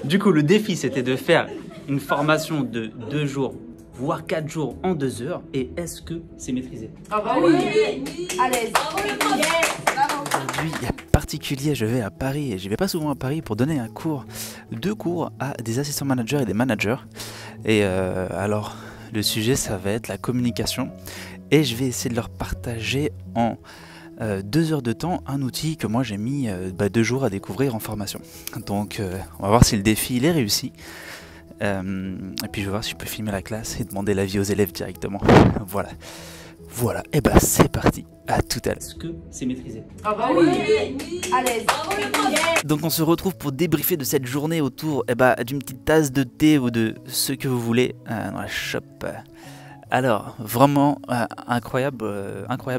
Du coup, le défi, c'était de faire une formation de 2 jours, voire 4 jours en 2 heures. Et est-ce que c'est maîtrisé? Ah bah oui, à l'aise. Aujourd'hui, il y a particulier, je vais à Paris et je vais pas souvent à Paris pour donner un cours, 2 cours à des assistants managers et des managers. Et alors, le sujet, ça va être la communication. Et je vais essayer de leur partager en 2 heures de temps un outil que moi j'ai mis 2 jours à découvrir en formation. Donc on va voir si le défi il est réussi. Et puis je vais voir si je peux filmer la classe et demander l'avis aux élèves directement. Voilà. Voilà, et bah c'est parti. À tout à l'heure. Est-ce que c'est maîtrisé? Ah bah oui, à l'aise. Donc on se retrouve pour débriefer de cette journée autour d'une petite tasse de thé ou de ce que vous voulez dans la shop. Alors, vraiment incroyable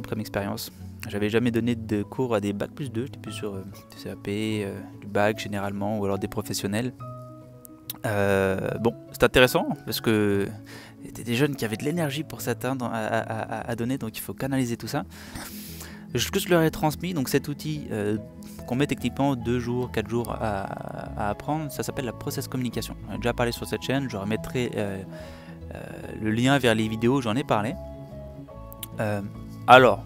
comme expérience. J'avais jamais donné de cours à des Bac plus 2, j'étais plus sur du CAP, du Bac généralement, ou alors des professionnels. Bon, c'est intéressant parce que c'était des jeunes qui avaient de l'énergie pour certains à donner, donc il faut canaliser tout ça. Ce que je leur ai transmis, donc cet outil qu'on met techniquement 2 jours, 4 jours à apprendre, ça s'appelle la process communication. On a déjà parlé sur cette chaîne, je remettrai le lien vers les vidéos, j'en ai parlé. Alors,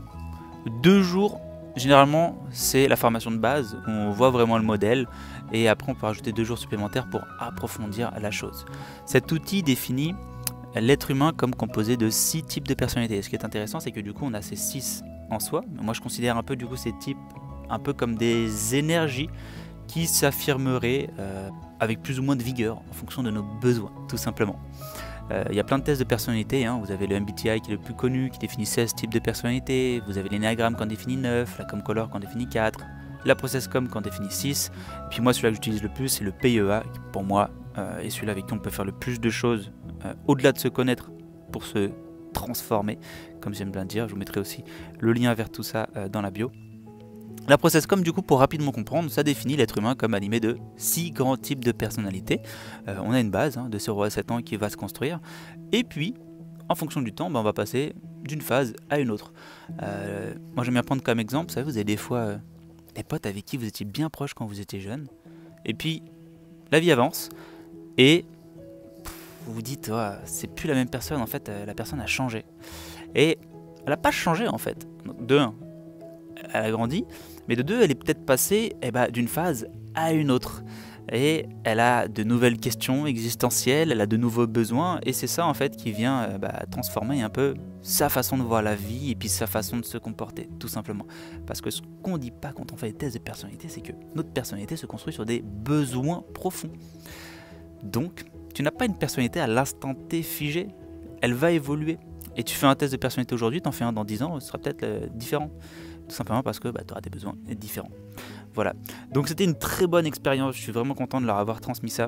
2 jours, généralement, c'est la formation de base, où on voit vraiment le modèle, et après on peut rajouter 2 jours supplémentaires pour approfondir la chose. Cet outil définit l'être humain comme composé de 6 types de personnalités. Et ce qui est intéressant, c'est que du coup, on a ces 6 en soi. Moi, je considère un peu du coup ces types un peu comme des énergies qui s'affirmeraient avec plus ou moins de vigueur en fonction de nos besoins, tout simplement. Il y a plein de tests de personnalité, hein. Vous avez le MBTI qui est le plus connu, qui définit 16 types de personnalités, vous avez l'énéagramme qui en définit 9, la Comcolor qui en définit 4, la ProcessCom qui en définit 6, et puis moi celui-là que j'utilise le plus c'est le PEA, qui pour moi est celui-là avec qui on peut faire le plus de choses, au-delà de se connaître pour se transformer, comme j'aime bien dire. Je vous mettrai aussi le lien vers tout ça dans la bio. La ProcessCom, du coup, pour rapidement comprendre, ça définit l'être humain comme animé de 6 grands types de personnalités. On a une base de 0 à 7 ans qui va se construire. Et puis, en fonction du temps, on va passer d'une phase à une autre. Moi, j'aime bien prendre comme exemple, vous savez, vous avez des fois des potes avec qui vous étiez bien proches quand vous étiez jeune. Et puis, la vie avance. Et vous vous dites, oh, c'est plus la même personne, en fait, la personne a changé. Et elle n'a pas changé, en fait. Donc, de 1, elle a grandi. Mais de 2, elle est peut-être passée d'une phase à une autre. Et elle a de nouvelles questions existentielles, elle a de nouveaux besoins. Et c'est ça en fait qui vient transformer un peu sa façon de voir la vie et puis sa façon de se comporter, tout simplement. Parce que ce qu'on ne dit pas quand on fait des tests de personnalité, c'est que notre personnalité se construit sur des besoins profonds. Donc, tu n'as pas une personnalité à l'instant T figée, elle va évoluer. Et tu fais un test de personnalité aujourd'hui, tu en fais un dans 10 ans, ce sera peut-être différent. Tout simplement parce que tu auras des besoins différents. Voilà. Donc c'était une très bonne expérience. Je suis vraiment content de leur avoir transmis ça.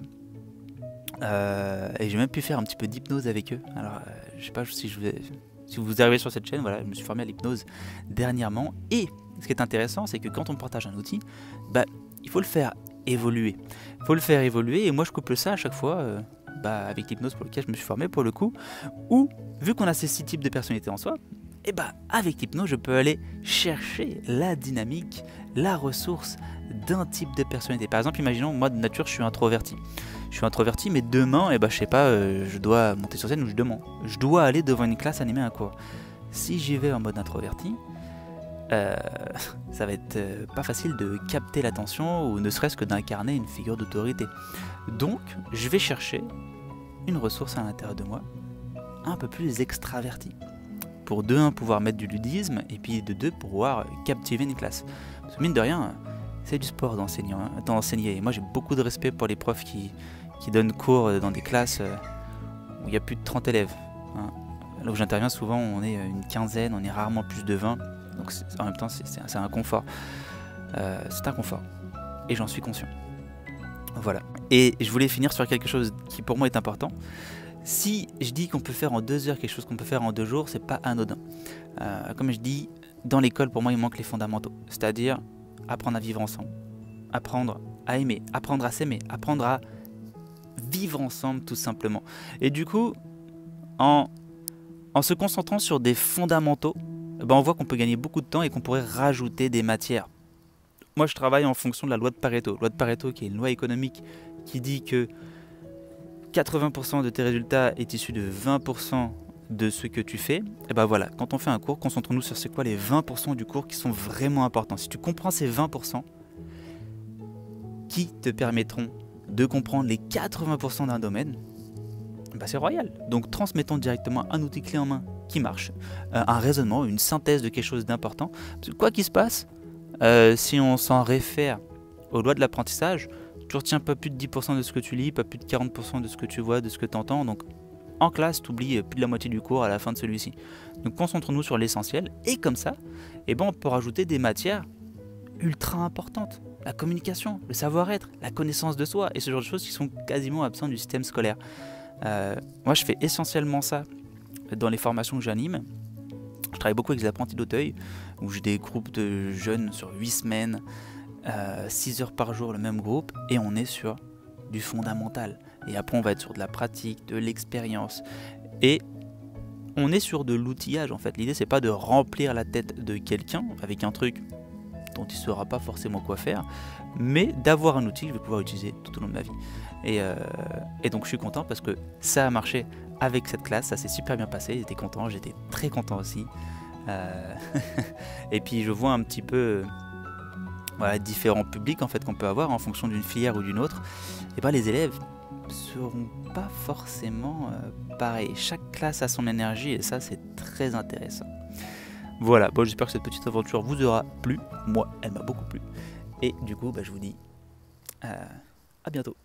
Et j'ai même pu faire un petit peu d'hypnose avec eux. Alors, je sais pas si vous arrivez sur cette chaîne, voilà, je me suis formé à l'hypnose dernièrement. Et ce qui est intéressant, c'est que quand on partage un outil, il faut le faire évoluer. Il faut le faire évoluer. Et moi, je couple ça à chaque fois avec l'hypnose pour lequel je me suis formé pour le coup. Où, vu qu'on a ces 6 types de personnalités en soi, avec l'hypnose, je peux aller chercher la dynamique, la ressource d'un type de personnalité. Par exemple, imaginons, moi de nature, je suis introverti. Je suis introverti, mais demain, je sais pas, je dois monter sur scène ou je dois aller devant une classe animer un cours. Si j'y vais en mode introverti, ça va être pas facile de capter l'attention ou ne serait-ce que d'incarner une figure d'autorité. Donc, je vais chercher une ressource à l'intérieur de moi, un peu plus extravertie. Pour de 1 pouvoir mettre du ludisme et puis de 2 pouvoir captiver une classe. Parce que mine de rien, c'est du sport d'enseigner. Et moi j'ai beaucoup de respect pour les profs qui donnent cours dans des classes où il y a plus de 30 élèves. Là où j'interviens souvent on est une quinzaine, on est rarement plus de 20. Donc en même temps c'est un confort. C'est un confort. Et j'en suis conscient. Voilà. Et je voulais finir sur quelque chose qui pour moi est important. Si je dis qu'on peut faire en 2 heures quelque chose qu'on peut faire en 2 jours, c'est pas anodin. Comme je dis, dans l'école, pour moi, il manque les fondamentaux. C'est-à-dire apprendre à vivre ensemble, apprendre à aimer, apprendre à s'aimer, apprendre à vivre ensemble, tout simplement. Et du coup, en se concentrant sur des fondamentaux, on voit qu'on peut gagner beaucoup de temps et qu'on pourrait rajouter des matières. Moi, je travaille en fonction de la loi de Pareto. Loi de Pareto, qui est une loi économique qui dit que 80% de tes résultats est issu de 20% de ce que tu fais. Et ben voilà, quand on fait un cours, concentrons-nous sur c'est quoi les 20% du cours qui sont vraiment importants. Si tu comprends ces 20%, qui te permettront de comprendre les 80% d'un domaine, bah c'est royal. Donc transmettons directement un outil clé en main qui marche, un raisonnement, une synthèse de quelque chose d'important. Parce que quoi qu'il se passe, si on s'en réfère aux lois de l'apprentissage, tu retiens pas plus de 10% de ce que tu lis, pas plus de 40% de ce que tu vois, de ce que tu entends. Donc en classe, tu oublies plus de la moitié du cours à la fin de celui-ci. Donc concentrons-nous sur l'essentiel. Et comme ça, eh ben, on peut rajouter des matières ultra importantes. La communication, le savoir-être, la connaissance de soi et ce genre de choses qui sont quasiment absentes du système scolaire. Moi, je fais essentiellement ça dans les formations que j'anime. Je travaille beaucoup avec les apprentis d'Auteuil, où j'ai des groupes de jeunes sur 8 semaines, 6 heures par jour, le même groupe, et on est sur du fondamental. Et après, on va être sur de la pratique, de l'expérience. Et on est sur de l'outillage, en fait. L'idée, c'est pas de remplir la tête de quelqu'un avec un truc dont il ne saura pas forcément quoi faire, mais d'avoir un outil que je vais pouvoir utiliser tout au long de ma vie. Et donc je suis content parce que ça a marché avec cette classe, ça s'est super bien passé, j'étais content, j'étais très content aussi. Et puis je vois un petit peu voilà, différents publics en fait qu'on peut avoir en fonction d'une filière ou d'une autre. Et bien les élèves seront pas forcément pareils. Chaque classe a son énergie et ça c'est très intéressant. Voilà, bon, j'espère que cette petite aventure vous aura plu. Moi, elle m'a beaucoup plu. Et du coup, je vous dis à bientôt.